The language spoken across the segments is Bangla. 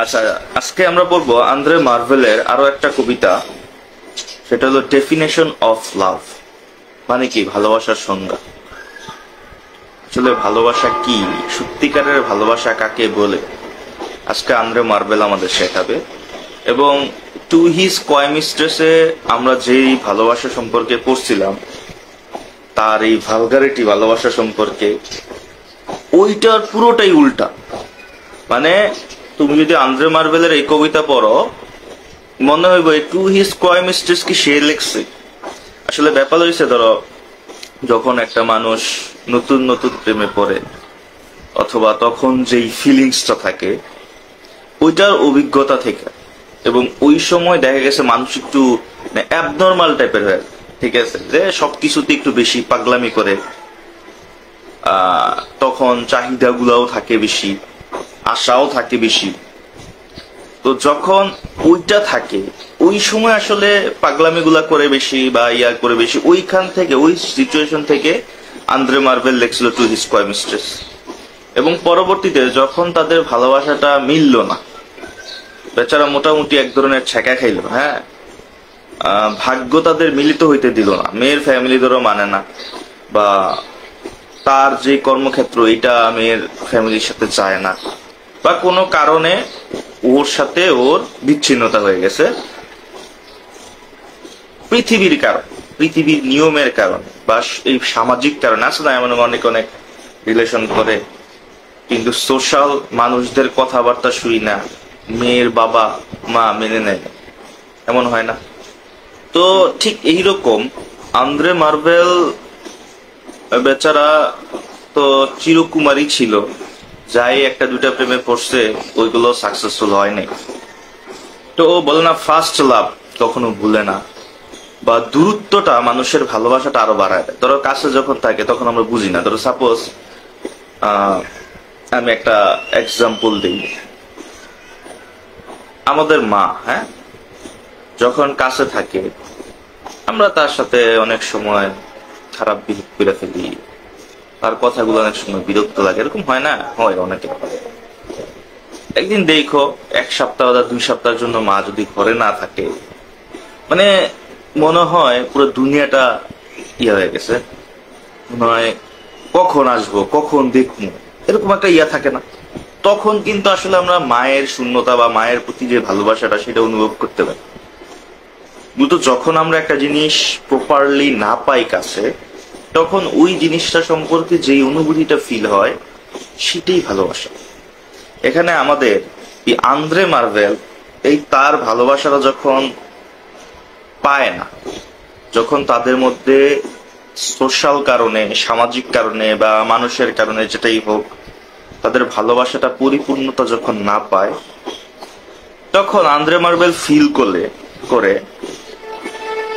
আচ্ছা, আজকে আমরা বলবো আন্দ্রে মার্ভেলের আরো একটা কবিতা, সেটা হলো ডেফিনেশন অফ লাভ। মানে কি ভালোবাসার সংজ্ঞা। আসলে ভালোবাসা কি, সত্যিকারের ভালোবাসা কাকে বলে, আজকে আন্দ্রে মার্ভেল আমাদের শেখাবে। এবং টু হিজ কয় মিস্ট্রেসে আমরা যেই ভালোবাসা সম্পর্কে পড়ছিলাম, তার এই ভালগারিটি ভালোবাসা সম্পর্কে, ওইটার পুরোটাই উল্টা। মানে তুমি যদি আন্দ্রে মার্ভেলের এই কবিতা পড়ো, মনে হইব টু হিজ কয় মিস্ট্রেস কি সে লিখছে। আসলে ব্যাপার হয়েছে, ধরো যখন একটা মানুষ নতুন নতুন প্রেমে পড়ে, অথবা তখন যেই ফিলিংসটা থাকে ওইটার অভিজ্ঞতা থেকে, এবং ওই সময় দেখা গেছে মানুষ একটু অ্যাবনর্মাল টাইপের হয়, ঠিক আছে, যে সবকিছুতে একটু বেশি পাগলামি করে, তখন চাহিদা গুলাও থাকে বেশি, আশাও থাকে বেশি। তো যখন ওইটা থাকে ওই সময় আসলে পাগলামি গুলা করে বেশি বা ইয়া করে বেশি, ওইখান থেকে ওই সিচুয়েশন থেকে আন্দ্রে মার্ভেল লেখছিল টু হিজ কয় মিস্ট্রেস। এবং পরবর্তীতে যখন তাদের ভালোবাসাটা মিলল না, বেচারা মোটামুটি এক ধরনের ছেঁকা খাইল, হ্যাঁ, ভাগ্য তাদের মিলিত হইতে দিল না, মেয়ের ফ্যামিলি ধরো মানে না, বা তার যে কর্মক্ষেত্র এটা মেয়ের ফ্যামিলির সাথে যায় না, বা কোনো কারণে ওর সাথে ওর বিচ্ছিন্নতা হয়ে গেছে, পৃথিবীর কারণ, পৃথিবীর নিয়মের কারণে, বা এই সামাজিক কারণে। আসলে এমন অনেক অনেক রিলেশন করে, কিন্তু সোশ্যাল মানুষদের কথাবার্তা শুই না, মেয়ের বাবা মা মেনে নেয়, এমন হয় না? তো ঠিক এইরকম আন্দ্রে মার্ভেল বেচারা তো চিরকুমারী ছিল, যাই একটা দুইটা প্রেমে পড়ছে ওইগুলো সাকসেসফুল হয় নাই। তো ও বলে না ফার্স্ট লাভ কখনো ভুলে না, বা দূরত্বটা মানুষের ভালোবাসাটা আরো বাড়ায় দেয়। ধরো কাছে যখন থাকে তখন আমরা বুঝি না। ধরো সাপোজ আমি একটা এক্সাম্পল দিই, আমাদের মা, হ্যাঁ, যখন কাছে থাকে আমরা তার সাথে অনেক সময় খারাপ বিহেভ করে ফেলি, তার কথাগুলো অনেক সময় বিরক্ত লাগে, এরকম হয় না? হয়, অনেকে। একদিন দেখো 1 সপ্তাহ বা 2 সপ্তাহের জন্য মা যদি ঘরে না থাকে, মানে মনে হয় পুরো দুনিয়াটা ইয়া হয়ে গেছে, মনে হয় কখন আসবো, কখন দেখবো, এরকম একটা ইয়া থাকে না? তখন কিন্তু আসলে আমরা মায়ের শূন্যতা বা মায়ের প্রতি যে ভালোবাসাটা সেটা অনুভব করতে পারি। কিন্তু যখন আমরা একটা জিনিস প্রপারলি না পাই কাছে, তখন ওই জিনিসটা সম্পর্কে যেই অনুভূতিটা ফিল হয় সেটাই ভালোবাসা। এখানে আমাদের এই আন্দ্রে মার্ভেল এই তার ভালোবাসাটা যখন পায় না, যখন তাদের মধ্যে সোশ্যাল কারণে, সামাজিক কারণে বা মানুষের কারণে যেটাই হোক, তাদের ভালোবাসাটা পরিপূর্ণতা যখন না পায়, তখন আন্দ্রে মার্ভেল ফিল করে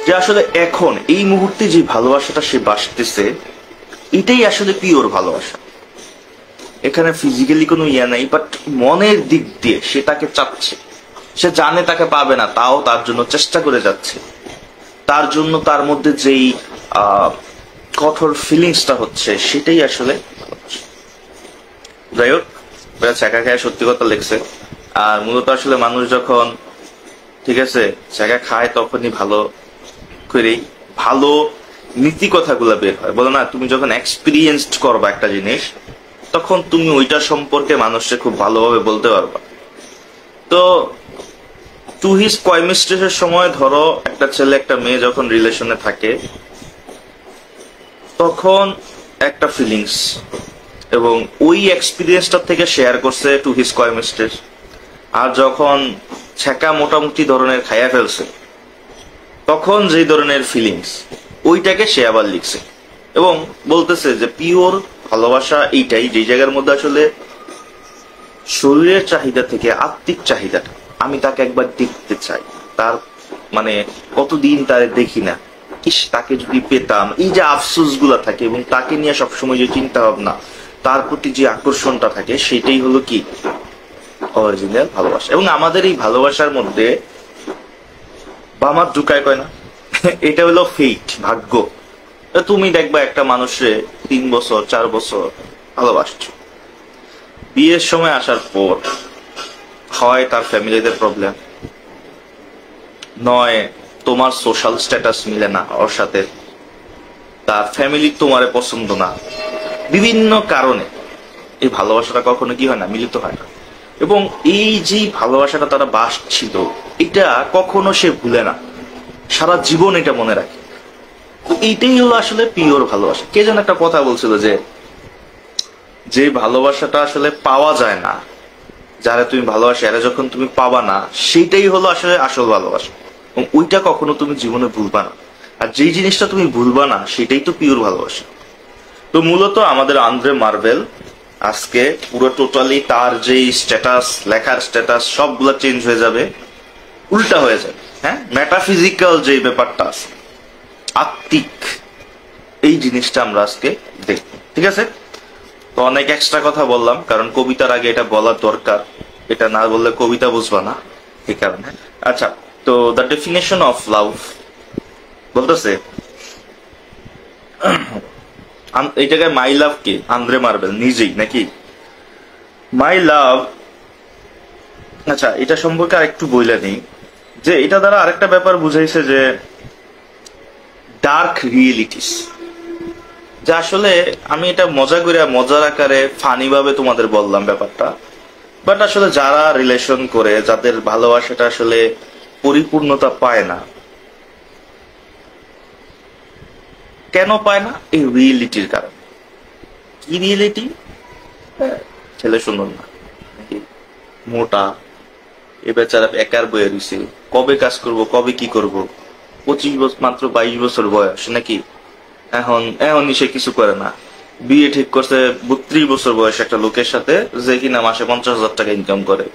যে আসলে এখন এই মুহূর্তে যে ভালোবাসাটা সে বাসতেছে এটাই আসলে পিওর ভালোবাসা। এখানে ফিজিক্যালি কোনো ইয়া নাই, বাট মনের দিক দিয়ে সে তাকে চাচ্ছে, সে জানে তাকে পাবে না, তাও তার জন্য চেষ্টা করে যাচ্ছে, তার জন্য তার মধ্যে যেই কঠোর ফিলিংসটা হচ্ছে সেটাই আসলে। যাই হোক, চাকা খায় সত্যি কথা লেগছে। আর মূলত আসলে মানুষ যখন, ঠিক আছে, চাকা খায় তখনই ভালো করেই ভালো নীতি কথাগুলো বের হয়। বলো না, তুমি যখন এক্সপিরিয়েন্সড করবা একটা জিনিস, তখন তুমি ওইটা সম্পর্কে মানুষকে খুব ভালোভাবে বলতে পারবা। তো টু হিজ কয় মিস্ট্রেসের সময় ধরো একটা ছেলে একটা মেয়ে যখন রিলেশনে থাকে, তখন একটা ফিলিংস, এবং ওই এক্সপিরিয়েন্সটা থেকে শেয়ার করছে টু হিজ কয় মিস্ট্রেস। আর যখন ছেঁকা মোটামুটি ধরনের খাইয়া ফেলছে, তখন যে ধরনের ফিলিংস ওইটাকে সে আবার লিখছে, এবং বলতেছে যে পিওর ভালোবাসা এইটাই, যে জায়গার মধ্যে আসলে শরীরের চাহিদা থেকে আত্মিক চাহিদাটা, আমি তাকে একবার দেখতে চাই, তার মানে কতদিন তারে দেখি না, ইস তাকে যদি পেতাম, এই যে আফসোস গুলা থাকে, এবং তাকে নিয়ে সবসময় যে চিন্তা ভাবনা, তার প্রতি যে আকর্ষণটা থাকে, সেটাই হলো কি অরিজিনাল ভালোবাসা। এবং আমাদের এই ভালোবাসার মধ্যে বামার ঢুকায় কয় না, এটা হলো ফেট, ভাগ্য। তুমি দেখবা একটা মানুষে 3 বছর 4 বছর ভালোবাসছো, বিয়ের সময় আসার পর হয় তার ফ্যামিলিদের প্রবলেম, নয় তোমার সোশ্যাল স্ট্যাটাস মিলে না ওর সাথে, তার ফ্যামিলি তোমারে পছন্দ না, বিভিন্ন কারণে এই ভালোবাসাটা কখনো কি হয় না, মিলিত হয় না। এবং এই যে ভালোবাসাটা তারা বাসছিল, এটা কখনো সে ভুলে না, সারা জীবন এটা মনে রাখে। তো এইটাই হলো আসলে পিওর ভালোবাসা। কে যেন একটা কথা বলছিল যে ভালোবাসাটা আসলে পাওয়া যায় না, যারা তুমি ভালোবাসো এরা যখন তুমি পাবা না, সেটাই হলো আসলে আসল ভালোবাসা। এবং ওইটা কখনো তুমি জীবনে ভুলবা না। আর যেই জিনিসটা তুমি ভুলবা না, সেটাই তো পিওর ভালোবাসা। তো মূলত আমাদের আন্দ্রে মার্বেল আজকে পুরো টোটালি তার যেই স্ট্যাটাস, লেখার স্ট্যাটাস সবগুলা চেঞ্জ হয়ে যাবে, উল্টা হয়ে যাবে। হ্যাঁ, মেটাফিজিক্যাল যে ব্যাপারটা আছে, আত্মিক, এই জিনিসটা আমরা আজকে দেখব। ঠিক আছে, তো অনেক এক্সট্রা কথা বললাম, কারণ কবিতার আগে এটা বলার দরকার, এটা না বললে কবিতা বুঝবা না, এই কারণে। আচ্ছা, তো দ্য ডেফিনেশন অফ লাভ বলতেছে, এই জায়গায় মাই লাভ কে? আন্দ্রে মার্বেল নিজেই নাকি? মাই লাভ, আচ্ছা এটা সম্পর্কে আরেকটু বইলা নেই, যে এটা দ্বারা আরেকটা ব্যাপার বুঝাইছে যে ডার্ক রিয়েলিটিস, যে আসলে আমি এটা মজা করে মজার আকারে ফানি ভাবে তোমাদের বললাম ব্যাপারটা, বাট আসলে যারা রিলেশন করে, যাদের ভালোবাসাটা আসলে পরিপূর্ণতা পায় না, কেন পায় না? এই রিয়েলিটির কারণে। কি রিয়েলিটি? ছেলে সুন্দর না, নাকি মোটা, এ বেচারা একার বয়ে রয়েছে, কবে কাজ করব, কবে কি করব, 25 বছর, মাত্র 22 বছর বয়স নাকি, এখনই সে কিছু করে না। বিয়ে ঠিক করছে 32 বছর বয়স একটা লোকের সাথে, যে কিনা মাসে 50,000 টাকা ইনকাম করে।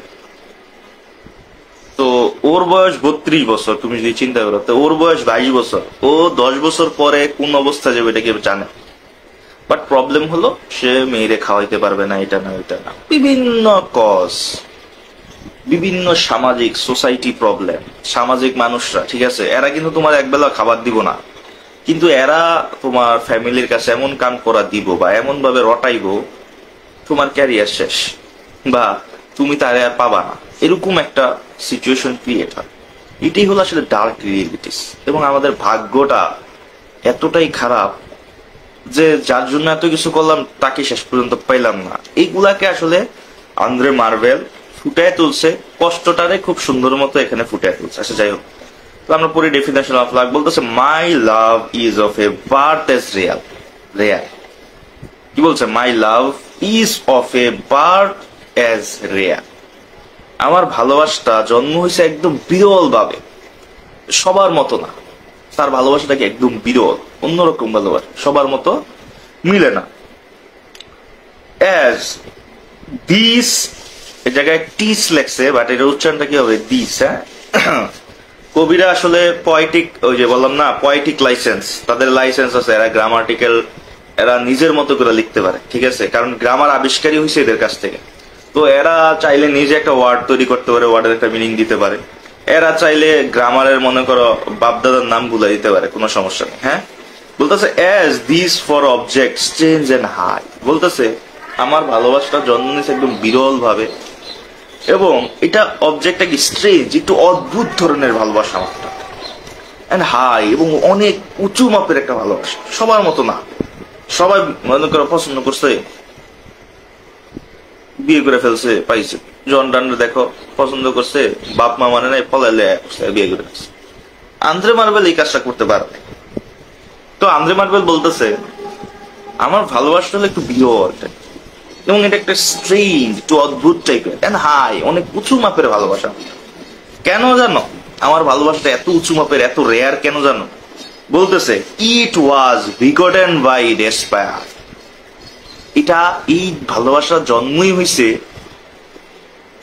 তো ওর বয়স 32 বছর, তুমি যদি চিন্তা করো, তো ওর বয়স 22 বছর, ও 10 বছর পরে কোন অবস্থা যাবে এটা কেউ জানে। বাট প্রবলেম হলো সে মেয়েরে খাওয়াইতে পারবে না, এটা না ওইটা না, বিভিন্ন কজ, বিভিন্ন সামাজিক সোসাইটি প্রবলেম, সামাজিক মানুষরা, ঠিক আছে, এরা কিন্তু তোমার একবেলা খাবার দিব না, কিন্তু এরা তোমার ফ্যামিলির কাছে এমন কাম করা দিব বা এমন ভাবে রটাইবো, তোমার ক্যারিয়ার শেষ, বা তুমি তারে আর পাবা না, এরকম একটা সিচুয়েশন ক্রিয়েট হয়। এটাই হলো আসলে ডার্ক রিয়েলিটিস। এবং আমাদের ভাগ্যটা এতটাই খারাপ যে যার জন্য এত কিছু করলাম তাকে শেষ পর্যন্ত পাইলাম না। এইগুলাকে আসলে আন্দ্রে মার্বেল ফুটায় তুলছে, কষ্টটারে খুব সুন্দর মতো এখানে ফুটায় তুলছে। আচ্ছা যাই হোক, তো আমরা পড়ি ডেফিনেশন অফ লাভ। বলতেছে my love is of a birth as real. Rare কি বলছে? My love is of a birth as rare. আমার ভালোবাসাটা জন্ম হয়েছে একদম বিরল ভাবে, সবার মতো না। তার ভালোবাসাটাকে একদম বিরল, অন্যরকম ভালোবাসা, সবার মতো মিলে না। অ্যাজ দিস, এই জায়গায় টিস লেখছে, বাট এর উচ্চারণটা কি হবে? দিস। হ্যাঁ, কবিরা আসলে পয়েটিক, ওই যে বললাম না, পয়েটিক লাইসেন্স, তাদের লাইসেন্স আছে, এরা গ্রামাটিক্যাল, এরা নিজের মতো করে লিখতে পারে, ঠিক আছে, কারণ গ্রামার আবিষ্কারই হয়েছে এদের কাছ থেকে। তো এরা চাইলে নিজে একটা ওয়ার্ড তৈরি করতে পারে, ওয়ার্ডের একটা মিনিং দিতে পারে। এরা চাইলে গ্রামারের মনে করো বাপদাদার নাম ভুলে দিতে পারে, কোনো সমস্যা নেই। হ্যাঁ, বলতেছে as this for object strange and high, বলতেছে আমার ভালোবাসাটা জন্ম নিয়েছে একদম বিরল ভাবে, এবং এটা অবজেক্টটা কি স্ট্রেঞ্জ, একটু অদ্ভুত ধরনের ভালোবাসা আমারটা, এন্ড হাই, এবং অনেক উঁচু মাপের একটা ভালোবাসা, সবার মতো না। সবাই মনে করো পছন্দ করছে, বিয়ে করে ফেলছে, পাইছে। জন ডান্ডার দেখো, পছন্দ করছে, বাপ মা মানে নাই, পলাইলে বিয়ে করে ফেলছে। আন্দ্রে মার্বেল এই কাজটা করতে পারে। তো আন্দ্রে মার্বেল বলতেছে আমার ভালোবাসাটা হলো একটু বিরল, এবং এটা একটা স্ট্রেঞ্জ, একটু অদ্ভুত টাইপের, এন্ড হাই, অনেক উঁচু মাপের ভালোবাসা। কেন জানো আমার ভালোবাসাটা এত উঁচু মাপের, এত রেয়ার কেন জানো? বলতেছে ইট ওয়াজ বিগটেন বাই ডেসপায়ার। এটা, এই ভালোবাসার জন্মই হয়েছে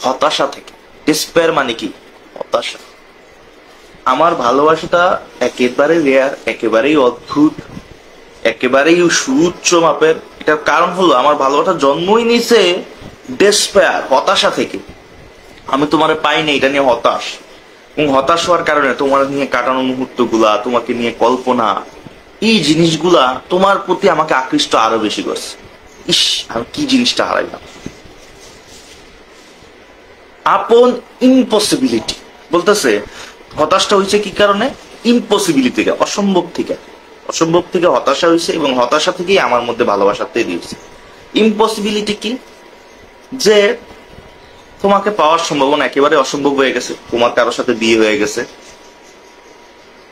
হতাশা থেকে। ডেসপায়ার মানে কি? হতাশা। আমার ভালোবাসাটা একেবারে রেয়ার, একেবারেই অদ্ভুত, একেবারেই সুউচ্চ মাপের। এটার কারণ হলো আমার ভালোবাসার জন্মই নিছে ডেসপায়ার, হতাশা থেকে। আমি তোমারে পাইনি, এটা নিয়ে হতাশ, এবং হতাশ হওয়ার কারণে তোমার নিয়ে কাটানো মুহূর্ত গুলা, তোমাকে নিয়ে কল্পনা, এই জিনিসগুলা তোমার প্রতি আমাকে আকৃষ্ট আরো বেশি করছে। ইস, আমি কি জিনিসটা হারাইলাম। আপন ইম্পসিবিলিটি। বলতেছে হতাশটা হয়েছে কি কারণে? ইম্পসিবিলিটি থেকে, অসম্ভব থেকে। অসম্ভব থেকে হতাশা হয়েছে, এবং হতাশা থেকেই আমার মধ্যে ভালোবাসা তৈরি হয়েছে। ইম্পসিবিলিটি কি? যে তোমাকে পাওয়ার সম্ভাবনা একেবারে অসম্ভব হয়ে গেছে, তোমার কারোর সাথে বিয়ে হয়ে গেছে।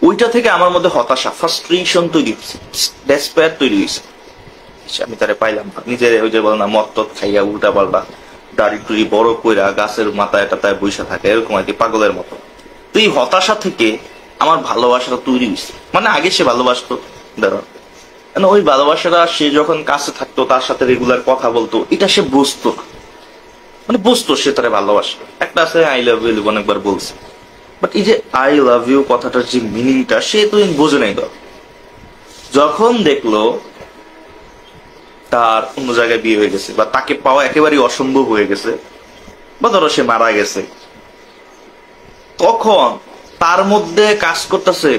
ওইটা থেকে আমার মধ্যে হতাশা, ফ্রাস্ট্রেশন তৈরি হয়েছে, ডেসপেয়ার তৈরি হয়েছে। আমি তারে পাইলাম না। নিজের ওই যে বল না, মদ টদ খাইয়া উল্টা পাল্টা দাড়ি টুড়ি বড় কইরা গাছের মাথায় টাতায় বৈশা থাকে, এরকম আর কি, পাগলের মতো। তো এই হতাশা থেকে আমার ভালোবাসাটা তৈরি হয়েছে। মানে আগে সে ভালোবাসতো, দাঁড়া, ওই ভালোবাসাটা সে যখন কাছে থাকতো, তার সাথে রেগুলার কথা বলতো, এটা সে বুঝতো না। মানে বুঝতো সে তারে ভালোবাসে, একটা আছে আই লাভ ইউ, অনেকবার বলছে, বাট এই যে আই লাভ ইউ কথাটার যে মিনিংটা সে তো বোঝে নাই। যখন দেখলো তার অন্য জায়গায় বিয়ে হয়ে গেছে, বা তাকে পাওয়া একেবারেই অসম্ভব হয়ে গেছে, বা ধরো সে মারা গেছে, তখন তার মধ্যে কাজ করতেছে,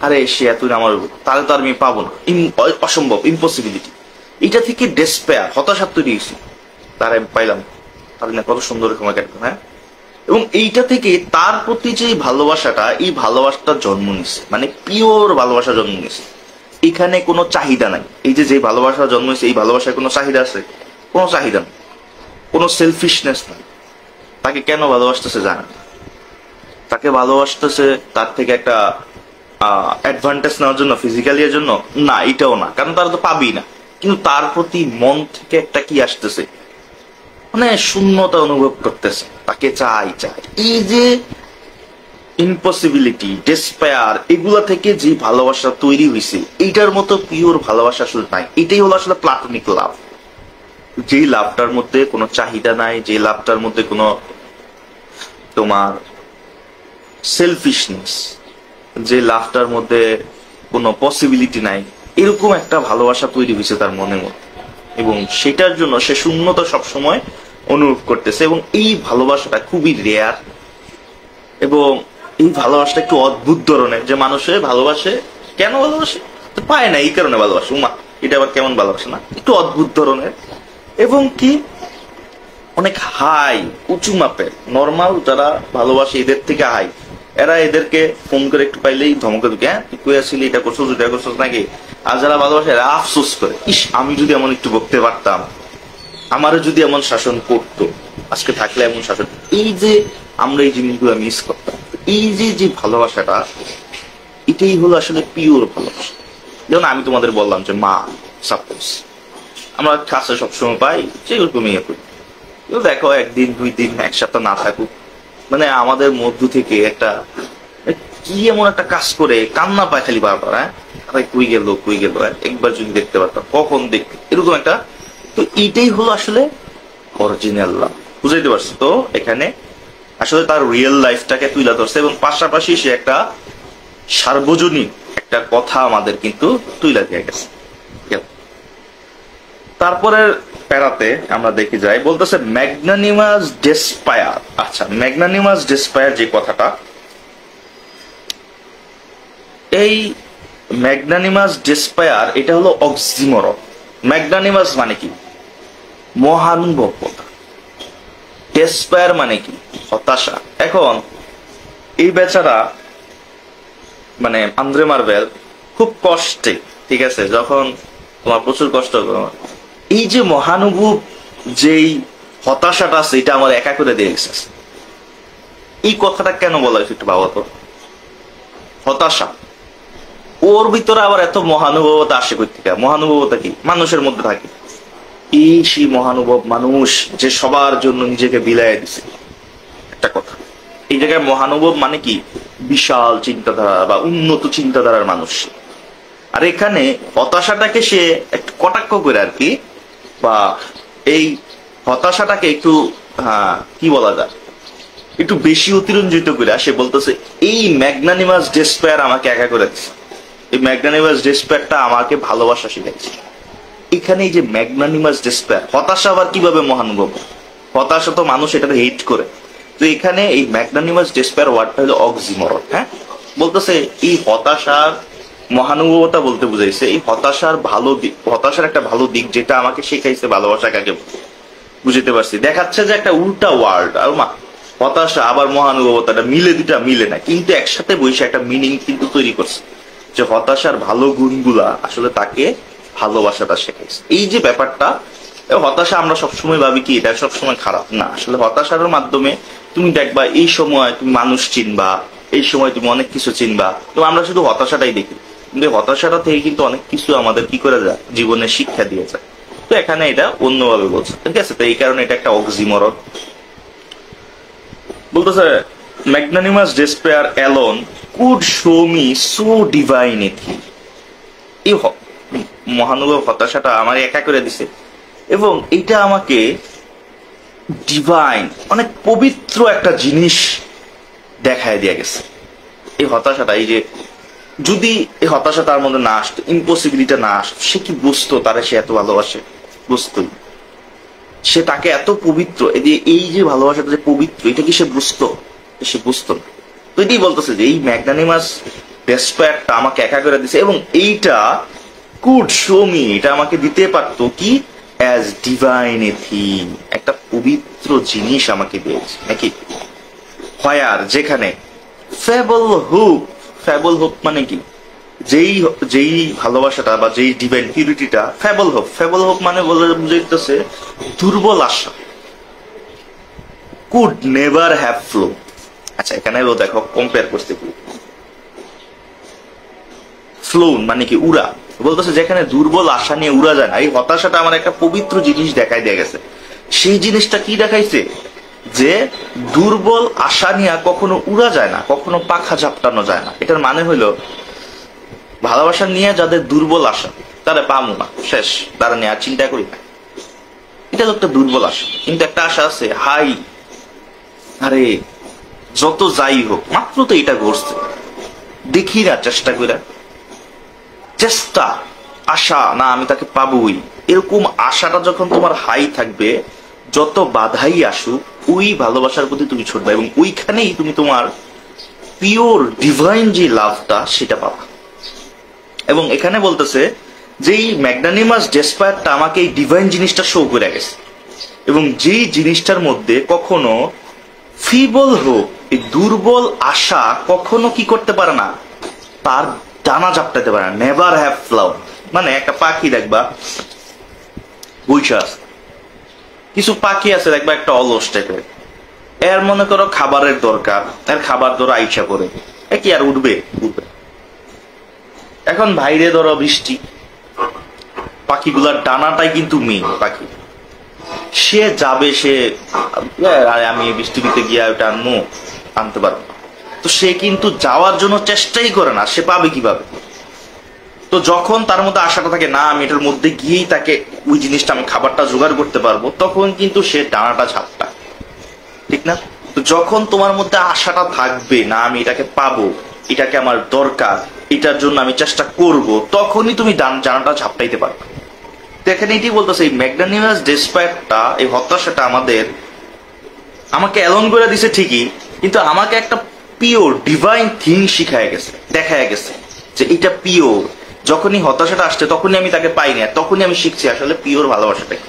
আরে সে এতদিন আমার, তাহলে তো আর আমি পাবো না, অসম্ভব, ইম্পসিবিলিটি। এটা থেকে ডেসপেয়ার, হতাশা তৈরি হয়েছে, তার আমি পাইলাম, তার না কত সুন্দর সময় কাটবে। হ্যাঁ, এবং এইটা থেকে তার প্রতি যে ভালোবাসাটা, এই ভালোবাসাটা জন্ম নিছে, মানে পিওর ভালোবাসা জন্ম নিছে। এখানে কোনো চাহিদা নাই। এই যে ভালোবাসা জন্ম নিছে, এই ভালোবাসায় কোনো চাহিদা আছে? কোনো চাহিদা নেই, কোনো সেলফিশনেস নাই। তাকে কেন ভালোবাসতেছে জানে না। তাকে ভালোবাসতেছে তার থেকে একটা অ্যাডভান্টেজ নেওয়ার জন্য, ফিজিক্যালি এর জন্য না, এটাও না, কারণ তারা তো পাবি না। কিন্তু তার প্রতি মন থেকে একটা কি আসতেছে, মানে শূন্যতা অনুভব করতেছে, তাকে চাই চাই। এই যে ইম্পসিবিলিটি, ডেসপায়ার, এগুলা থেকে যে ভালোবাসা তৈরি হয়েছে, এইটার মতো পিওর ভালোবাসা আসলে নাই। এটাই হলো আসলে প্লাটোনিক লাভ। যেই লাভটার মধ্যে কোনো চাহিদা নাই, যে লাভটার মধ্যে কোনো তোমার সেলফিশনেস, যে লাভটার মধ্যে কোনো পসিবিলিটি নাই, এরকম একটা ভালোবাসা তৈরি হয়েছে তার মনের মধ্যে, এবং সেটার জন্য সে শূন্যতা সবসময় অনুভব করতেছে। এবং এই ভালোবাসাটা খুবই রেয়ার, এবং এই ভালোবাসাটা একটু অদ্ভুত ধরনের, যে মানুষে ভালোবাসে, কেন ভালোবাসে পায় না, এই কারণে ভালোবাসে। উমা, এটা আবার কেমন ভালোবাসে না, একটু অদ্ভুত ধরনের, এবং কি অনেক হাই, উঁচু মাপের। নর্মাল যারা ভালোবাসে এদের থেকে হাই, এরা এদেরকে ফোন করে একটু পাইলেই ধমকে ঢুকে, হ্যাঁ তুই কই আসছিলি, এটা করছো, এটা করছো নাকি। আর যারা ভালোবাসে এরা আফসোস করে, ইস আমি যদি এমন একটু বকতে পারতাম, আমারও যদি এমন শাসন করতো, আজকে থাকলে এমন শাসন। এই যে আমরা এই জিনিসগুলো মিস করতাম। এই যে ভালোবাসাটা, এটাই হলো আসলে পিওর ভালোবাসা। যেমন আমি তোমাদের বললাম যে মা, সাপোজ আমরা কাছে সবসময় পাই, সেরকম ইয়ে করি। দেখো একদিন দুই দিন এক সপ্তাহ না থাকুক, মানে আমাদের মধ্য থেকে একটা কি এমন একটা কাজ করে কান্না পায় খালি বারবার। হ্যাঁ, কই গেল কই গেল, একবার যদি দেখতে পারতাম, কখন দেখতে, এরকম একটা। তো এইটাই হলো আসলে অরিজিনাল লাভ। বুঝাইতে পারছি তো? এখানে আসলে তার রিয়েল লাইফটাকে তুলে ধরছে, এবং পাশাপাশি সে একটা সার্বজনীন একটা কথা আমাদের কিন্তু তুলে দিয়ে গেছে। তারপরের প্যারাতে আমরা দেখি যাই, বলতেছে ম্যাগনানিমাস ডেসপায়ার। আচ্ছা, ম্যাগনানিমাস ডেসপায়ার যে কথাটা, এই ম্যাগনানিমাস ডেসপায়ার এটা হলো অক্সিমোরন। ম্যাগনানিমাস মানে কি? মহানুভবতা। ডেসপায়ার মানে কি? হতাশা। এখন এই বেচারা মানে আন্দ্রে মার্বেল খুব কষ্টে, ঠিক আছে, যখন তোমার প্রচুর কষ্ট, এই যে মহানুভব যেই হতাশাটা আছে, এটা আমার একা করে দিয়ে গেছে। এই কথাটা কেন বলা হয়েছে একটু ভাবো তো। হতাশা, ওর ভিতরে আবার এত মহানুভবতা আসে কই থেকে? মহানুভবতা কি? মানুষের মধ্যে থাকে। এই সেই মহানুভব মানুষ যে সবার জন্য নিজেকে বিলায় দিছে। একটা কথা, এই জায়গায় মহানুভব মানে কি? বিশাল চিন্তাধারা বা উন্নত চিন্তাধারার মানুষ। আর এখানে হতাশাটাকে সে একটু কটাক্ষ করে আর কি, বা এই হতাশাটাকে একটু কি বলা যায়, একটু বেশি অতিরঞ্জিত করে সে বলতেছে এই ম্যাগনানিমাস ডেসপায়ার আমাকে একা করে দিচ্ছে। এই ম্যাগনানিমাস ডেসপায়ারটা আমাকে ভালোবাসা শিখাইছে। এখানে এই যে ম্যাগনানিমাস ডেসপায়ার, হতাশা আবার কিভাবে মহানুভব? হতাশা তো মানুষ এটাতে হেট করে। তো এখানে এই ম্যাগনানিমাস ডেসপায়ার ওয়ার্ডটা হলো অক্সিমোরন। হ্যাঁ, বলতেছে এই হতাশার মহানুভবতা বলতে বুঝাইছে এই হতাশার ভালো দিক, হতাশার একটা ভালো দিক যেটা আমাকে শেখাইছে ভালোবাসা কাকে। বুঝতে পারছি, দেখাচ্ছে যে একটা উল্টা ওয়ার্ল্ড। আর মা হতাশা আবার মহানুভবতাটা মিলে, দুটা মিলে না, কিন্তু একসাথে বসে একটা মিনিং কিন্তু তৈরি করছে যে হতাশার ভালো গুণগুলা আসলে তাকে ভালোবাসাটা শেখাইছে। এই যে ব্যাপারটা, হতাশা আমরা সবসময় ভাবি কি এটা সবসময় খারাপ না, আসলে হতাশার মাধ্যমে তুমি দেখবা এই সময় তুমি মানুষ চিনবা, এই সময় তুমি অনেক কিছু চিনবা। তো আমরা শুধু হতাশাটাই দেখি, কিন্তু হতাশাটা থেকে কিন্তু অনেক কিছু আমাদের কি করে যায়, জীবনে শিক্ষা দিয়ে যায়। তো এখানে এটা অন্যভাবে বলছে, ঠিক আছে? তো এই কারণে এটা একটা অক্সিমরন। বলতেছে magnanimous despair alone could show me so divine a thing. এই মহানুভব হতাশাটা আমার একা করে দিছে এবং এটা আমাকে ডিভাইন, অনেক পবিত্র একটা জিনিস দেখায় দিয়ে গেছে। এই হতাশাটা, এই যে যদি এই হতাশা তার মধ্যে না আসতো, ইম্পসিবিলিটা না আসতো, সে কি বুঝতো তারা সে এত ভালোবাসে? বুঝতোই। সে তাকে এত পবিত্র, এই যে ভালোবাসাটা যে পবিত্র, এটা কি সে বুঝতো? সে বুঝতো না। তো এটাই বলতেছে যে এই ম্যাগনানিমাস ডেসপেয়ারটা আমাকে একা করে দিছে এবং এইটা কুড শো মি, এটা আমাকে দিতে পারতো কি অ্যাজ ডিভাইন এ থিং, একটা পবিত্র জিনিস আমাকে দিয়েছে নাকি। হোয়ার, যেখানে ফেবল হোপ, ফেবল হোপ মানে কি, যেই ভালোবাসাটা বা যেই ডিভাইন পিউরিটিটা, ফেবল হোপ, ফেবল হোপ মানে বলে বুঝাইতেছে দুর্বল আশা, কুড নেভার হ্যাভ ফ্লো। আচ্ছা, এখানে দেখো কম্পেয়ার করতে ফ্লোন মানে কি উড়া, বলতেছে যেখানে দুর্বল আশা নিয়ে উড়া যায় না। এই হতাশাটা আমার একটা পবিত্র জিনিস দেখাই দিয়ে গেছে। সেই জিনিসটা কি দেখাইছে? যে দুর্বল আশা নিয়ে কখনো উড়া যায় না, কখনো পাখা ঝাপটানো যায় না। এটার মানে হইলো ভালোবাসা নিয়ে যাদের দুর্বল আশা, তারা পামু না, শেষ, তারা নিয়ে আর চিন্তা করি না। এটা তো একটা দুর্বল আশা। কিন্তু একটা আশা আছে, হাই, আরে যত যাই হোক, মাত্র তো এটা ঘটছে, দেখি না চেষ্টা করে, চেষ্টা, আশা না আমি তাকে পাবই, এরকম আশাটা যখন তোমার হাই থাকবে, যত বাধাই আসুক ওই ভালোবাসার প্রতি তুমি ছুটবে এবং ওইখানেই তুমি তোমার পিওর ডিভাইন যে লাভটা সেটা পাবা। এবং এখানে বলতেছে যে এই ম্যাগনানিমাস ডেসপায়ারটা আমাকে এই ডিভাইন জিনিসটা শো করে গেছে এবং যেই জিনিসটার মধ্যে কখনো ফিবল হোক, এই দুর্বল আশা কখনো কি করতে পারে না, তার ডানা ঝাপটাতে পারে না। নেভার হ্যাভ ফ্লাউ মানে একটা পাখি দেখবা বৈশাখ, কিছু পাখি আছে দেখবা একটা অলস টাইপের, এর মনে করো খাবারের দরকার, এর খাবার ধরো আইসা করে, এ কি আর উঠবে? উঠবে। এখন বাইরে ধরো বৃষ্টি, পাখিগুলার ডানাটাই কিন্তু মেন পাখি, সে যাবে, সে আমি বৃষ্টিতে গিয়ে ওটা আনতে পারবো, তো সে কিন্তু যাওয়ার জন্য চেষ্টাই করে না, সে পাবে কিভাবে? তো যখন তার মধ্যে আশাটা থাকে না আমি এটার মধ্যে গিয়েই তাকে ওই জিনিসটা আমি খাবারটা জোগাড় করতে পারবো, তখন কিন্তু সে ডানাটা ঝাপটায়, ঠিক না? তো যখন তোমার মধ্যে আশাটা থাকবে না আমি এটাকে পাবো, এটাকে আমার দরকার, এটার জন্য আমি চেষ্টা করব, তখনই তুমি ডানাটা ঝাপটাইতে পারবে। তো এখানে এটি বলতেছে এই ম্যাগনানিমাস ডেসপায়ারটা, এই হতাশাটা আমাকে অ্যালোন করে দিছে ঠিকই, কিন্তু আমাকে একটা পিওর ডিভাইন থিং শিখায় গেছে, দেখায় গেছে যে এটা পিওর। যখনই হতাশাটা আসছে তখনই আমি তাকে পাই না, তখনই আমি শিখছি আসলে পিওর ভালোবাসাটা কি,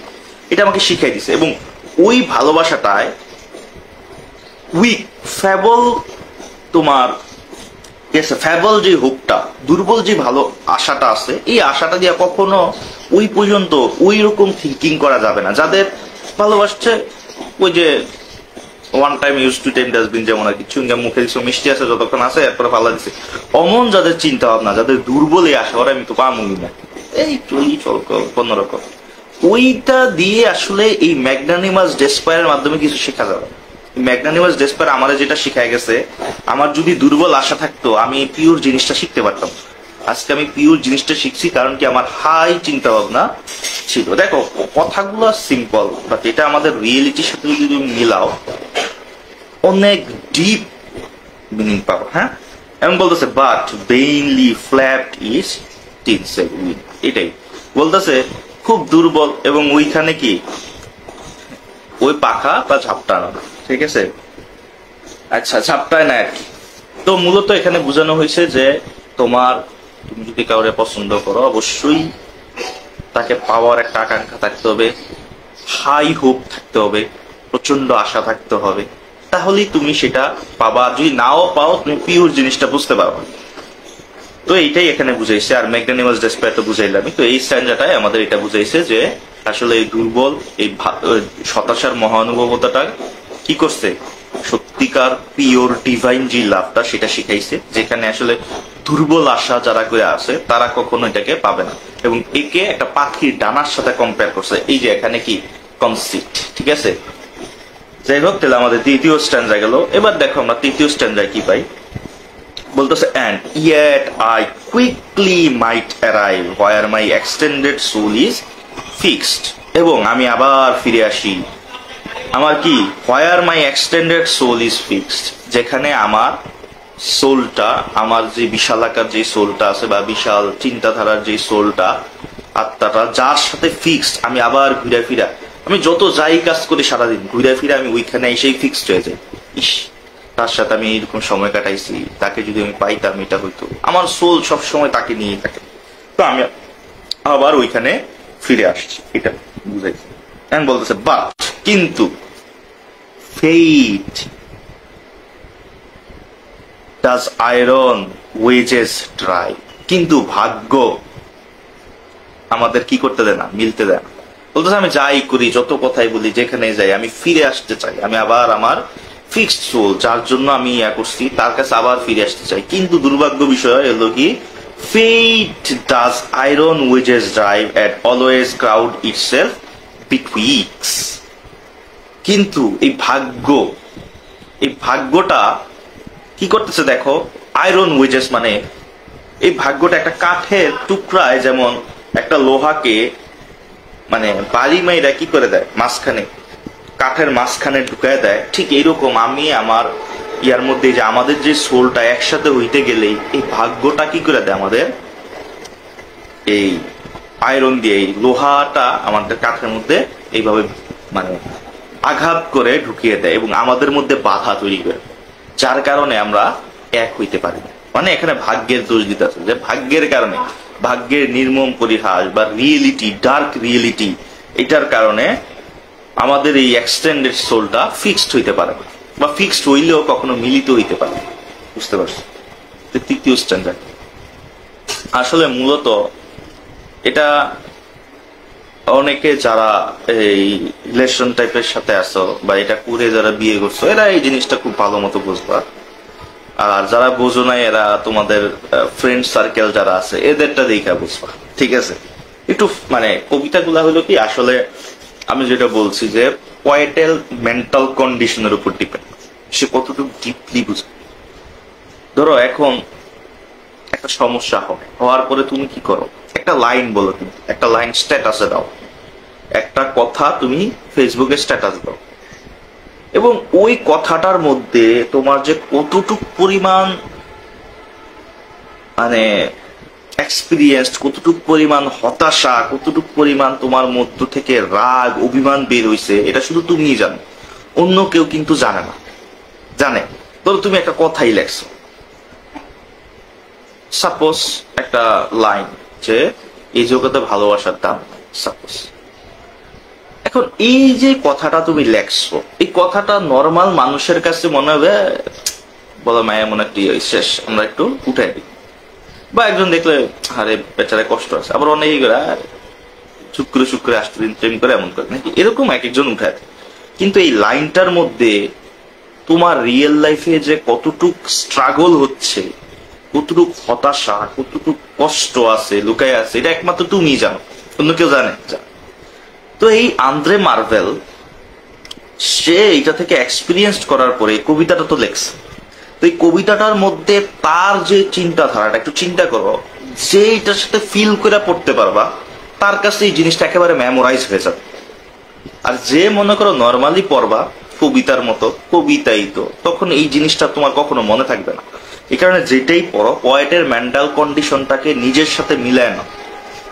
এটা আমাকে শিখাই দিছে। এবং ওই ভালোবাসাটায় উইক ফেবল, তোমার ফেবল যে হোপটা, দুর্বল যে ভালো আশাটা আছে, এই আশাটা দিয়ে কখনো ওই পর্যন্ত ওই রকম থিঙ্কিং করা যাবে না। যাদের ভালোবাসছে ওই যে one time use to time dustbin, যেমন আর কি চুইংগাম মুখে দিচ্ছে, মিষ্টি আছে যতক্ষণ আছে এরপরে ফালা দিচ্ছে, অমন যাদের চিন্তা ভাবনা, যাদের দুর্বল এই আশা, ওরা আমি তো পামুই না, এই চলি চল কোনরকম, ওইটা দিয়ে আসলে এই ম্যাগনানিমাস ডেসপায়ারের মাধ্যমে কিছু শেখা যাবে। ম্যাগনানিমাস ডেসপায়ার আমার যেটা শিখায় গেছে, আমার যদি দুর্বল আশা থাকতো আমি পিওর জিনিসটা শিখতে পারতাম। আজকে আমি পিওর জিনিসটা শিখছি, কারণ কি আমার হাই চিন্তা ভাবনা ছিল। দেখো কথাগুলো সিম্পল, বাট এটা আমাদের রিয়েলিটির সাথে যদি মিলাও অনেক ডিপ মিনিং পাবো। হ্যাঁ, এমন বলতেছে বাট বেইনলি ফ্ল্যাপড ইজ টিনসেল উইং, এটাই বলতেছে খুব দুর্বল এবং ওইখানে কি ওই পাখা বা ঝাপটানো, ঠিক আছে? আচ্ছা, ঝাপটায় না আর কি। তো মূলত এখানে বোঝানো হয়েছে যে তুমি যদি কাউরে পছন্দ করো, অবশ্যই তাকে পাওয়ার একটা আকাঙ্ক্ষা থাকতে হবে, হাই হোপ থাকতে হবে, প্রচন্ড আশা থাকতে হবে, তাহলেই তুমি সেটা পাবা। যদি নাও পাও তুমি পিওর জিনিসটা বুঝতে পারবা। তো এইটাই এখানে বুঝাইছে। আর ম্যাগনানিমাস ডেসপায়ার তো বুঝাইলামই। তো এই স্ট্যান্ডাটাই আমাদের এটা বুঝাইছে যে আসলে এই দুর্বল এই হতাশার মহানুভবতাটা কি করছে, সত্যিকার পিওর ডিভাইন যে লাভটা সেটা শিখাইছে, যেখানে আসলে দুর্বল আশা যারা করে আছে তারা কখনো এটাকে পাবে না। এবং একে একটা পাখির ডানার সাথে কম্পেয়ার করছে। এই যে এখানে কি কনসিট, ঠিক আছে। যাই হোক, তাহলে আমাদের দ্বিতীয় স্ট্যান্ডায় গেল। এবার দেখো আমরা তৃতীয় স্ট্যান্ডায় কি পাই। বলতেছে and yet I quickly might arrive where my extended soul is fixed। এবং আমি আবার ফিরে আসি আমার কি where my extended soul is fixed, যেখানে আমার সোলটা, আমার যে বিশালাকার যে সোলটা আছে বা বিশাল চিন্তাধারার যে সোলটা, আত্মাটা যার সাথে ফিক্সড, আমি আবার ঘুরে ফিরা, আমি যত যাই কাজ করি সারাদিন ঘুরে ফিরে আমি ওইখানে এসেই ফিক্সড হয়ে যাই। ইস, তার সাথে আমি এরকম সময় কাটাইছি, তাকে যদি আমি পাইতাম এটা হইতো। আমার সোল সবসময় তাকে নিয়েই থাকে। তো আমি আবার ওইখানে ফিরে আসছি, এটা বুঝাইছি। বলতেছে বাট, কিন্তু ফেট ডাজ আয়রন ওয়েজেস ট্রাই, কিন্তু ভাগ্য আমাদের কি করতে দেয় না, মিলতে দেয় না। বলতেছে আমি যাই করি, যত কথাই বলি, যেখানে যাই, আমি ফিরে আসতে চাই, আমি আবার আমার ফিক্সড সোল যার জন্য আমি ইয়া করছি তার কাছে আবার ফিরে আসতে চাই। কিন্তু দুর্ভাগ্য বিষয় হলো কি, fate does iron wedges drive at always crowd itself betwixt. কিন্তু এই ভাগ্যটা কি করতেছে দেখো, আয়রন ওয়েজেস মানে এই ভাগ্যটা একটা কাঠের টুকরায় যেমন একটা লোহাকে মানে বাড়ি মাইরা কি করে দেয়, মাঝখানে কাঠের মাঝখানে ঢুকায় দেয়, ঠিক এইরকম আমি আমার ইয়ার মধ্যে যে আমাদের যে সোলটা একসাথে হইতে গেলেই এই ভাগ্যটা কি করে দেয়, আমাদের এই আয়রন দিয়ে এই লোহাটা আমাদের কাঠের মধ্যে এইভাবে মানে আঘাত করে ঢুকিয়ে দেয় এবং আমাদের মধ্যে বাধা তৈরি করে, যার কারণে আমরা এক হইতে পারি না। মানে এখানে ভাগ্যের দোষ দিতে আছে, যে ভাগ্যের কারণে, ভাগ্যের নির্মম পরিহাস বা রিয়েলিটি, ডার্ক রিয়েলিটি, এটার কারণে আমাদের এই এক্সটেন্ডেড সোলটা ফিক্সড হইতে পারে না, বা ফিক্সড হইলেও কখনো মিলিত হইতে পারে। বুঝতে পারছো? তৃতীয় স্ট্যান্ডার্ড আসলে মূলত এটা অনেকে যারা এই রিলেশন টাইপের সাথে আসো বা এটা করে যারা বিয়ে করছো, এরা এই জিনিসটা খুব ভালো মতো বুঝবা। আর যারা বোঝো নাই, এরা তোমাদের ফ্রেন্ড সার্কেল যারা আছে এদেরটা দেখা বুঝবা, ঠিক আছে। একটু মানে কবিতাগুলা হলো কি, আসলে আমি যেটা বলছি যে পয়েটেল মেন্টাল কন্ডিশনের উপর ডিপেন্ড, সে কতটুকু ডিপলি বুঝে। ধরো এখন একটা সমস্যা হওয়ার পরে তুমি কি করো, একটা লাইন বলো, কিন্তু একটা লাইন স্ট্যাটাসে দাও, একটা কথা তুমি ফেসবুকে স্ট্যাটাস দাও, এবং ওই কথাটার মধ্যে তোমার যে কতটুক পরিমাণ মানে এক্সপিরিয়েন্স, কতটুক পরিমাণ হতাশা, কতটুক পরিমাণ তোমার মধ্য থেকে রাগ অভিমান বের হইছে, এটা শুধু তুমিই জানো, অন্য কেউ কিন্তু জানে না। জানে, ধরো তুমি একটা কথাই লেখছো, সাপোজ একটা লাইন যে এই জগতে ভালোবাসার দাম নাই, সাপোজ। এখন এই যে কথাটা তুমি লেখছো, এই কথাটা নর্মাল মানুষের কাছে মনে হবে বলো মায়া মনে একটি শেষ, আমরা একটু উঠাই দিই। বা একজন দেখলে আরে বেচারা কষ্ট আছে, আবার অনেকেই করে শুক্রে আসতে দিন প্রেম করে এমন করে নাকি, এরকম এক একজন উঠায়। কিন্তু এই লাইনটার মধ্যে তোমার রিয়েল লাইফে যে কতটুক স্ট্রাগল হচ্ছে, কতটুক হতাশা, কতটুক কষ্ট আছে লুকায় আছে, এটা একমাত্র তুমি জানো, অন্য কেউ জানে। তো এই আন্দ্রে মার্ভেল সে এটা থেকে এক্সপিরিয়েন্স করার পরে কবিতাটা তো লেখছে। তো এই কবিতাটার মধ্যে তার যে চিন্তাধারাটা, একটু চিন্তা করো, যে এটার সাথে ফিল করে পড়তে পারবা তার কাছে এই জিনিসটা একেবারে মেমোরাইজ হয়ে যাবে। আর যে মনে করো নর্মালি পড়বা কবিতার মতো, কবিতাই তো, তখন এই জিনিসটা তোমার কখনো মনে থাকবে না। এই কারণে যেটাই পড়ো পয়েটের মেন্টাল কন্ডিশনটাকে নিজের সাথে মিলায় না।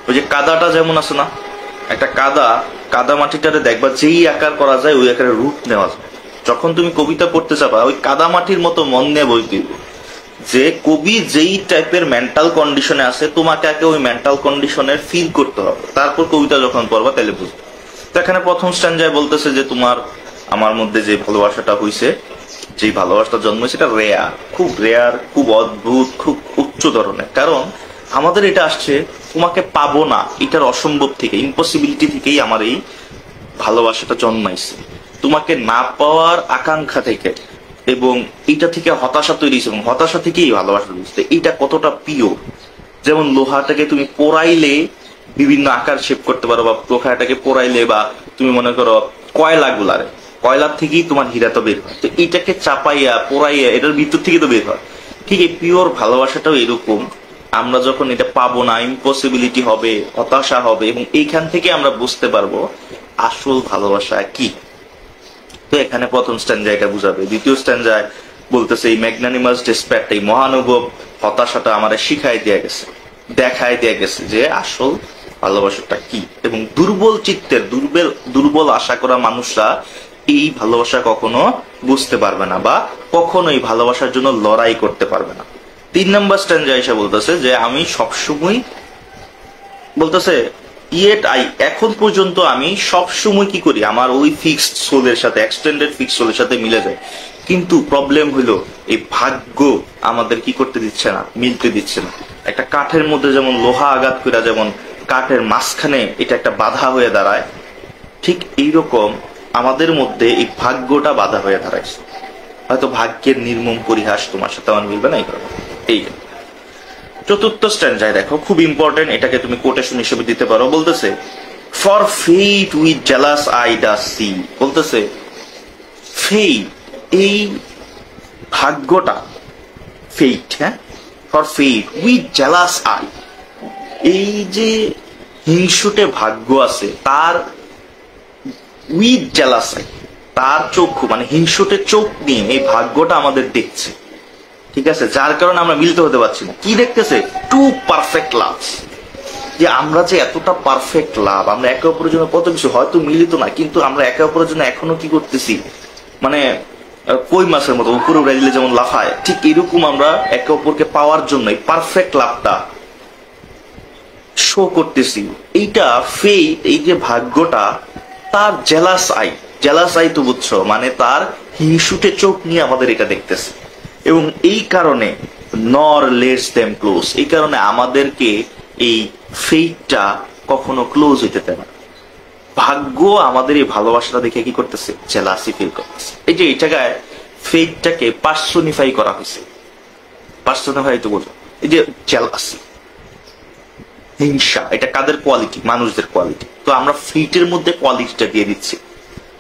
ওই যে কাদাটা যেমন আছে না, একটা কাদা মাটিটারে দেখবা যেই আকার করা যায় ওই আকারে রূপ নেওয়া যায়। যখন তুমি কবিতা পড়তে যাবা ওই কাদা মাটির মতো মন নিয়ে বই দিবে, যে কবি যেই টাইপের মেন্টাল কন্ডিশনে আছে তোমাকে আগে ওই মেন্টাল কন্ডিশনের ফিল করতে হবে, তারপর কবিতা যখন পড়বা তাহলে বুঝবে। তো এখানে প্রথম স্ট্যান্ডায় বলতেছে যে তোমার আমার মধ্যে যে ভালোবাসাটা হইছে যে ভালোবাসাটা জন্ম সেটা রেয়ার, খুব রেয়ার, খুব অদ্ভুত, খুব উচ্চ ধরনের। কারণ আমাদের এটা আসছে তোমাকে পাবো না এটার অসম্ভব থেকে, ইম্পসিবিলিটি থেকেই আমার এই ভালোবাসাটা জন্মাইছে, তোমাকে না পাওয়ার আকাঙ্ক্ষা থেকে, এবং এটা থেকে হতাশা তৈরি হয়েছে, এবং হতাশা থেকেই ভালোবাসা বুঝতে এইটা কতটা প্রিয়। যেমন লোহাটাকে তুমি পোড়াইলে বিভিন্ন আকার শেপ করতে পারো, বা লোহাটাকে পোড়াইলে, বা তুমি মনে করো কয়লার থেকেই তোমার হীরা তো বের হয়, তো এটাকে চাপাইয়া পোড়াইয়া এটার ভিতর থেকে তো বের হয়। ঠিক এই পিওর ভালোবাসাটাও এরকম, আমরা যখন এটা পাবো না, ইম্পসিবিলিটি হবে, হতাশা হবে, এবং এইখান থেকে আমরা বুঝতে পারবো আসল ভালোবাসা কি। তো এখানে প্রথম স্ট্যান্ডায় এটা বুঝাবে। দ্বিতীয় স্ট্যান্ডায় বলতেছে এই ম্যাগনানিমাস ডেসপ্যাক্ট, এই মহানুভব হতাশাটা আমাদের শিখাই দেয়া গেছে, দেখাই দেয়া গেছে যে আসল ভালোবাসাটা কি। এবং দুর্বল চিত্তের, দুর্বল আশা করা মানুষরা এই ভালোবাসা কখনো বুঝতে পারবে না, বা কখনো এই ভালোবাসার জন্য লড়াই করতে পারবে না। 3 নম্বর স্ট্যান্ডা এসে বলতেছে যে আমি সবসময়, বলতেছে এখন পর্যন্ত আমি সবসময় কি করি, আমার ওই ফিক্সড সোলের সাথে, এক্সটেন্ডেড ফিক্সড সোলের সাথে মিলে যায়। কিন্তু প্রবলেম হলো এই ভাগ্য আমাদের কি করতে দিচ্ছে না, মিলতে দিচ্ছে না। একটা কাঠের মধ্যে যেমন লোহা আঘাত করে যেমন কাঠের মাঝখানে এটা একটা বাধা হয়ে দাঁড়ায়, ঠিক এইরকম আমাদের মধ্যে এই ভাগ্যটা বাধা হয়ে দাঁড়াইছে। হয়তো ভাগ্যের নির্মম পরিহাস তোমার সাথে আমার মিলবে না, এই চতুর্থ স্ট্যান্ডায় দেখো, খুব ইম্পর্টেন্ট, এটাকে তুমি কোটেশন হিসেবে দিতে পারো। বলতেছে for fate with jealous I does see, বলতেছে ফেট, এই ভাগ্যটা, ফেট, হ্যাঁ, for fate with jealous I, এই যে হিংসুটে ভাগ্য আছে তার, উইথ জেলাস আই, তার চক্ষু মানে হিংসুটে চোখ নিয়ে এই ভাগ্যটা আমাদের দেখছে, ঠিক আছে, যার কারণে আমরা মিলিত হতে পারছি না। কি দেখতেছে? টু পারফেক্ট লাভ, যে আমরা যে এতটা পারফেক্ট লাভ, আমরা একে অপরের জন্য কত কিছু, হয়তো মিলিত না, কিন্তু আমরা একে অপরের জন্য এখনো কি করতেছি, মানে কই মাছের মতো উপরে উড়াই দিলে যেমন লাফায়, ঠিক এরকম আমরা একে অপরকে পাওয়ার জন্য এই পারফেক্ট লাভটা শো করতেছি। এইটা ফেট, এই যে ভাগ্যটা, তার জেলাস আই তো বুঝছো, মানে তার হিংসুটে চোখ নিয়ে আমাদের এটা দেখতেছে। এবং এই কারণে নর লেটস দেম ক্লোজ, এই কারণে আমাদেরকে এই ফেটটা কখনো ক্লোজ হইতে দেয় না। ভাগ্য আমাদের এই ভালোবাসাটা দেখে কি করতেছে? জেলাসি ফিল করতেছে। এই যে এই জায়গায় ফেটটাকে পার্সোনিফাই করা হয়েছে, পার্সোনিফাই তো বোঝো, এই যে জেলাসি, হিংসা, এটা কাদের কোয়ালিটি? মানুষদের কোয়ালিটি। তো আমরা ফেটের মধ্যে কোয়ালিটিটা দিয়ে দিচ্ছি,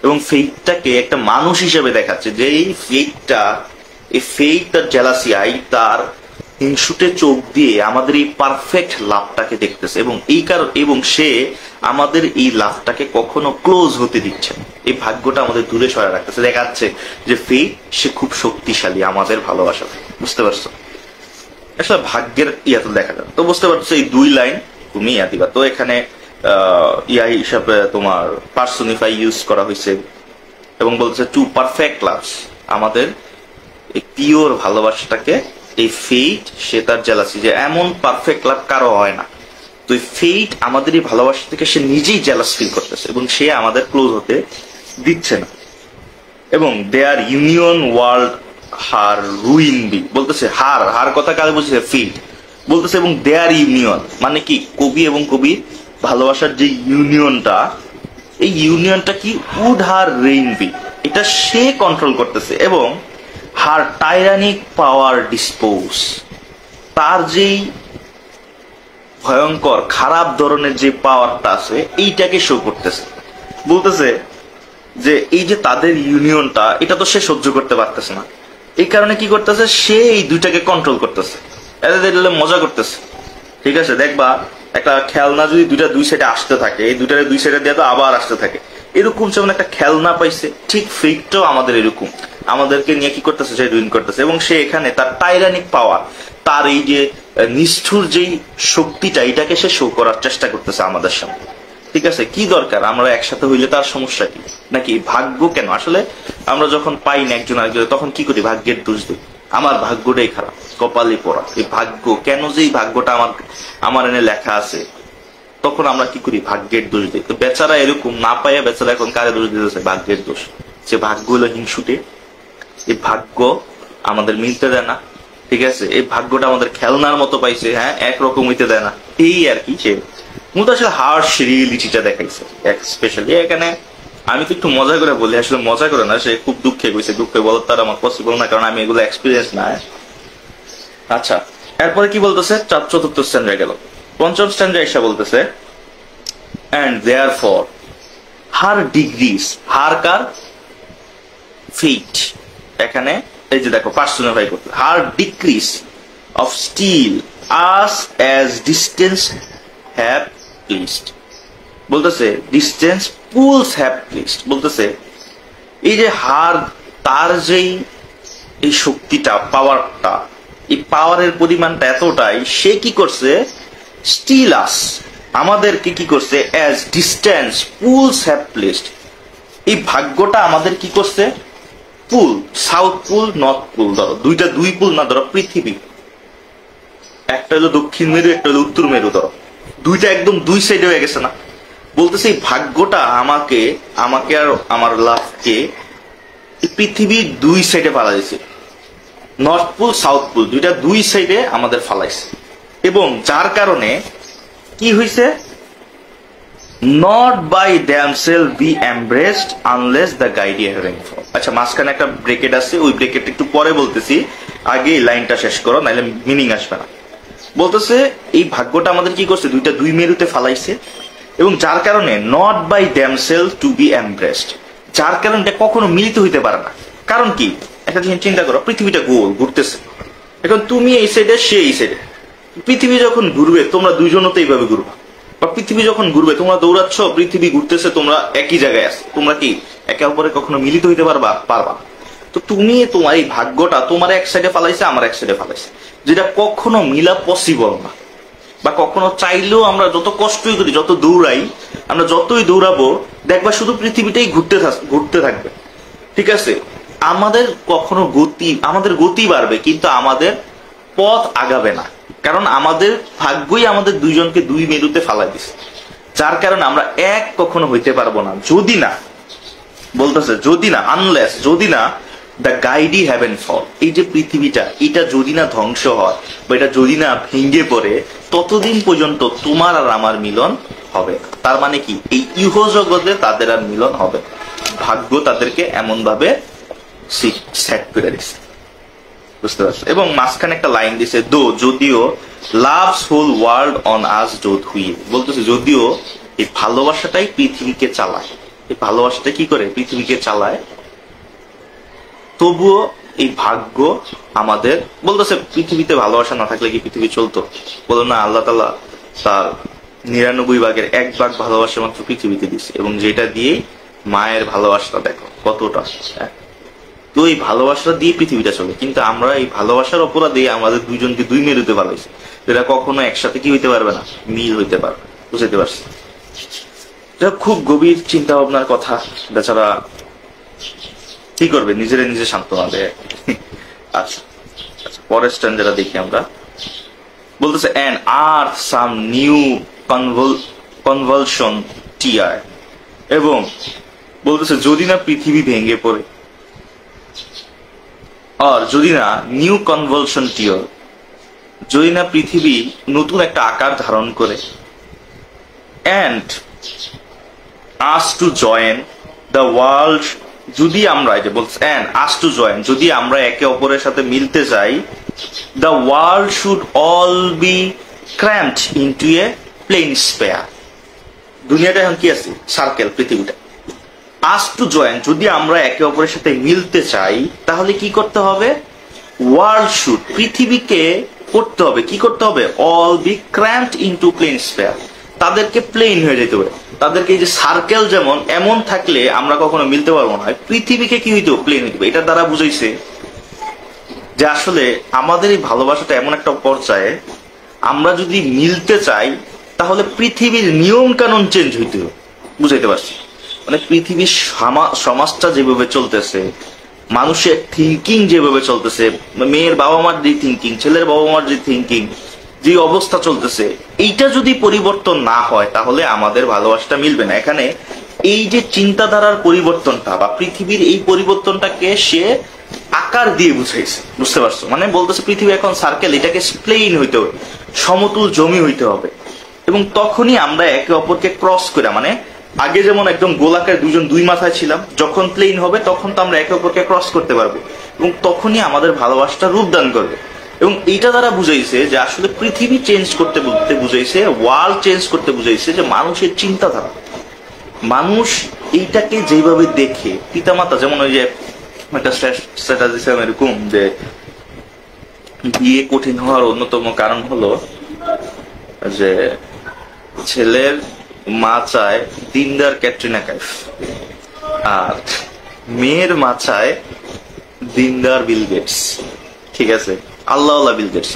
এবং ফেটটাকে একটা মানুষ হিসেবে দেখাচ্ছে যে এই ফেটটা, এই ফেট তার জেলাসি আই, তার হিংসুটে চোখ দিয়ে আমাদের এই পারফেক্ট লাভটাকে দেখতেছে, এবং এই কারণ, এবং সে আমাদের এই লাভটাকে কখনো ক্লোজ হতে দিচ্ছে না। এই ভাগ্যটা আমাদের দূরে সরায় রাখতেছে, দেখাচ্ছে যে ফেট সে খুব শক্তিশালী আমাদের ভালোবাসা। বুঝতে পারছো? আসলে ভাগ্যের ইয়া তো দেখা যাবে। তো বুঝতে পারছো, এই 2 লাইন তুমি ইয়া দিবা। তো এখানে ইয়া হিসাবে তোমার পার্সোনিফাই ইউজ করা হয়েছে, এবং বলছে টু পারফেক্ট লাভস, আমাদের এই পিওর ভালোবাসাটাকে এই ফেট সে তার জেলাসি, যে এমন পারফেক্ট লাভ কারো হয় না। তো এই ফেট আমাদের এই ভালোবাসা থেকে সে নিজেই জেলাস ফিল করতেছে, এবং সে আমাদের ক্লোজ হতে দিচ্ছে না। এবং দেয়ার ইউনিয়ন ওয়ার্ল্ড হার রুইন বি, বলতেছে হার কথা কাজে বুঝছে ফেট, বলতেছে এবং দেয়ার ইউনিয়ন মানে কি, কবি এবং কবির ভালোবাসার যে ইউনিয়নটা, এই ইউনিয়নটা কি, উড হার রেইন বি, এটা সে কন্ট্রোল করতেছে। এবং হার টাইরানিক পাওয়ার ডিসপোজ, তার যেই ভয়ঙ্কর খারাপ ধরনের যে পাওয়ারটা আছে এইটাকে শো করতেছে। বলতেছে যে এই যে তাদের ইউনিয়নটা, এটা তো সে সহ্য করতে পারতেছে না, এই কারণে কি করতেছে, সে এই দুইটাকে কন্ট্রোল করতেছে, এদের মজা করতেছে। ঠিক আছে, দেখবা একটা খেলনা যদি দুই সাইডে আসতে থাকে, এই দুইটারে 2 সাইডে দিয়ে তো আবার আসতে থাকে, এরকম যেমন একটা খেলনা পাইছে, ঠিক ফেটটাও আমাদের এরকম আমাদেরকে নিয়ে কি করতেছে, সে রুইন করতেছে। এবং সে এখানে তার টাইরানিক পাওয়ার, তার এই যে নিষ্ঠুর যেই শক্তিটা, এটাকে সে শো করার চেষ্টা করতেছে আমাদের সামনে। ঠিক আছে, কি দরকার, আমরা একসাথে হইলে তার সমস্যা কি, নাকি ভাগ্য কেন? আসলে আমরা যখন পাই না একজন আরেকজন, তখন কি করি, ভাগ্যের দোষ দিই, আমার ভাগ্যটাই খারাপ, কপালে পড়া, এই ভাগ্য কেন, যে এই ভাগ্যটা আমার এনে লেখা আছে, তখন আমরা কি করি, ভাগ্যের দোষ দিই। তো বেচারা এরকম না পাইয়া বেচারা এখন কারে দোষ দিতেছে, ভাগ্যের দোষ, সে ভাগ্য হলো হিংসুটে, এই ভাগ্য আমাদের মিলতে দেয় না, ঠিক আছে? এই ভাগ্যটা আমাদের খেলনার মতো পাইছে, হ্যাঁ, একরকম হইতে দেয় না, এই আর কি। সে মূলত আসলে হার্শ রিয়েলিটিটা দেখাইছে স্পেশালি এখানে। আমি তো একটু মজা করে বলি, আসলে মজা করে না, সে খুব দুঃখে গেছে, দুঃখে বলার তার আমার পসিবল না, কারণ আমি এগুলো এক্সপিরিয়েন্স না। আচ্ছা, এরপরে কি বলতেছে? চতুর্থ স্ট্যান্ডার্ড গেল, পঞ্চম স্ট্যান্ডার্ড এসে বলতেছে and therefore her degrees, her car? fate। এখানে এই যে দেখো পার্সোনাফাই করতে, her decrees of steel as distance have pleased, বলতেছে distance pulls have pleased, বলতেছে এই যে হার, তার যেই এই শক্তিটা, পাওয়ারটা, এই পাওয়ারের পরিমাণটা এতটাই, সে কি করছে? স্টিল আস, আমাদেরকে কি করছে? As distance pools have placed, এই ভাগ্যটা আমাদের কি করছে? পুল, সাউথ পুল, নর্থ পুল, ধরো দুইটা, দুই পুল না, ধরো পৃথিবী একটা হলো দক্ষিণ মেরু, একটা হলো উত্তর মেরু, ধরো দুইটা একদম দুই সাইডে হয়ে গেছে না? বলতেছে এই ভাগ্যটা আমাকে আর আমার লাভকে পৃথিবীর দুই সাইডে পালা দিয়েছে, নর্থ পুল সাউথ পুল, দুইটা দুই সাইডে আমাদের ফালাইছে। এবং যার কারণে কি হয়েছে? Not by themselves be embraced unless the giddy heaven fall. আচ্ছা, মাঝখানে একটা ব্রেকেট আছে, ওই ব্রেকেট একটু পরে বলতেছি, আগে এই লাইনটা শেষ করো, নাহলে মিনিং আসবে না। বলতেছে এই ভাগ্যটা আমাদের কি করছে? দুইটা দুই মেরুতে ফালাইছে, এবং যার কারণে not by themselves to be embraced, যার কারণে এটা কখনো মিলিত হইতে পারে না। কারণ কি? একটা জিনিস চিন্তা করো, পৃথিবীটা গোল ঘুরতেছে, এখন তুমি এই সাইডে, সে এই সাইডে। পৃথিবী যখন ঘুরবে তোমরা দুইজনও তো এইভাবে ঘুরবা, বা পৃথিবী যখন ঘুরবে তোমরা দৌড়াচ্ছ, পৃথিবী ঘুরতেছে, তোমরা একই জায়গায় আছো, তোমরা কি একে অপরে কখনো মিলিত হইতে পারবা? তো তুমি তোমার এই ভাগ্যটা তোমার এক সাইডে ফালাইছে, আমার এক সাইডে ফালাইছে, যেটা কখনো মিলা পসিবল না। বা কখনো চাইলেও আমরা যত কষ্টই করি, যত দৌড়াই, আমরা যতই দৌড়াবো, দেখবা শুধু পৃথিবীটাই ঘুরতে থাকবে, ঠিক আছে? আমাদের কখনো আমাদের গতি বাড়বে, কিন্তু আমাদের পথ আগাবে না, কারণ আমাদের ভাগ্যই আমাদের দুইজনকে দুই মেরুতে ফালাই দিছে। যার কারণে আমরা এক কখনো হইতে পারবো না, যদি না, বলতেছে যদি না, আনলেস, যদি না দ্য গাইডি হ্যাভেন ফল, এই যে পৃথিবীটা, এটা যদি না ধ্বংস হয়, বা এটা যদি না ভেঙে পড়ে, ততদিন পর্যন্ত তোমার আর আমার মিলন হবে। তার মানে কি? এই ইহ জগতে তাদের আর মিলন হবে, ভাগ্য তাদেরকে এমন ভাবে সেট করে দিচ্ছে, বুঝতে পারছো? এবং মাঝখানে একটা লাইন দিছে, দো, যদিও love's whole world on us doth wheel, বলতেছে যদিও এই ভালোবাসাটাই পৃথিবীকে চালায়, এই ভালোবাসাটা কি করে? পৃথিবীকে চালায়, তবুও এই ভাগ্য আমাদের, বলতেছে পৃথিবীতে ভালোবাসা না থাকলে কি পৃথিবী চলতো? বলো না, আল্লাহ তাআলা তার 99 ভাগের 1 ভাগ ভালোবাসা মাত্র পৃথিবীতে দিচ্ছে, এবং যেটা দিয়ে মায়ের ভালোবাসাটা দেখো কতটা, তো এই ভালোবাসা দিয়ে পৃথিবীটা চলে। কিন্তু আমরা এই ভালোবাসার অপরাধে আমাদের দুইজনকে দুই মেরুতে ভালোবাসি, যেটা কখনো একসাথে কি হইতে পারবে না, মিল হইতে পারবে। বুঝতে পারছি? এটা খুব গভীর চিন্তা ভাবনার কথা, বেচারা কি করবে, নিজে সান্ত্বনা দেয়। আচ্ছা, পরের স্ট্যান্ডার্ডটা দেখি আমরা। বলতেছে and are some new convulsion tear, এবং বলতেছে যদি না পৃথিবী ভেঙে পড়ে, আর যদি না নিউ কনভালশন টিয়ার, যদি না পৃথিবী নতুন একটা আকার ধারণ করে, and us to join the world, যদি আমরা, এটা বলছে and us to join, যদি আমরা একে অপরের সাথে মিলতে যাই, the world should all be cramped into a plain sphere, দুনিয়াটা এখন কি আছে? সার্কেল, পৃথিবীটা। আস টু জয়েন, যদি আমরা একে অপরের সাথে মিলতে চাই, তাহলে কি করতে হবে? ওয়ার্ল্ড শুড, পৃথিবীকে করতে হবে, কি করতে হবে? All be cramped into planisphere, তাদেরকে প্লেন হয়ে যেতে হবে, তাদেরকে এই যে সার্কেল যেমন, এমন থাকলে আমরা কখনো মিলতে পারবো না, পৃথিবীকে কি হইতে হবে? প্লেন হইতে হবে। এটার দ্বারা বুঝাইছে যে আসলে আমাদের এই ভালোবাসাটা এমন একটা পর্যায়ে, আমরা যদি মিলতে চাই তাহলে পৃথিবীর নিয়ম কানুন চেঞ্জ হইতে হবে। বুঝাইতে পারছি? মানে পৃথিবীর সমাজটা যেভাবে চলতেছে, মানুষের থিঙ্কিং যেভাবে চলতেছে, মেয়ের বাবা মার যে থিঙ্কিং, ছেলের বাবা মার যে থিঙ্কিং, যে অবস্থা চলতেছে, এইটা যদি পরিবর্তন না হয় তাহলে আমাদের ভালোবাসাটা মিলবে না। এখানে এই যে চিন্তাধারার পরিবর্তনটা বা পৃথিবীর এই পরিবর্তনটাকে সে আকার দিয়ে বুঝাইছে, বুঝতে পারছো? মানে বলতেছে পৃথিবী এখন সার্কেল, এটাকে প্লেন হইতে হবে, সমতুল জমি হইতে হবে। এবং তখনই আমরা একে অপরকে ক্রস করে, মানে আগে যেমন একদম গোলাকার দুজন দুই মাথায় ছিলাম, যখন প্লেন হবে তখন তো আমরা একে অপরকে ক্রস করতে পারবো, এবং তখনই আমাদের ভালোবাসাটা রূপদান করবে। এবং এইটা দ্বারা বুঝাইছে যে আসলে পৃথিবী চেঞ্জ করতে বলতে বুঝাইছে, ওয়ার্ল্ড চেঞ্জ করতে বুঝাইছে যে মানুষের চিন্তাধারা, মানুষ এইটাকে যেভাবে দেখে, পিতামাতা যেমন ওই যে একটা স্ট্র্যাটেজি এরকম যে বিয়ে কঠিন হওয়ার অন্যতম কারণ হলো যে ছেলের মা চায় দিনদার ক্যাটরিনা কাইফ, আর মেয়ের মা চায় দিনদার বিল গেটস। ঠিক আছে, আল্লাহ বিল গেটস।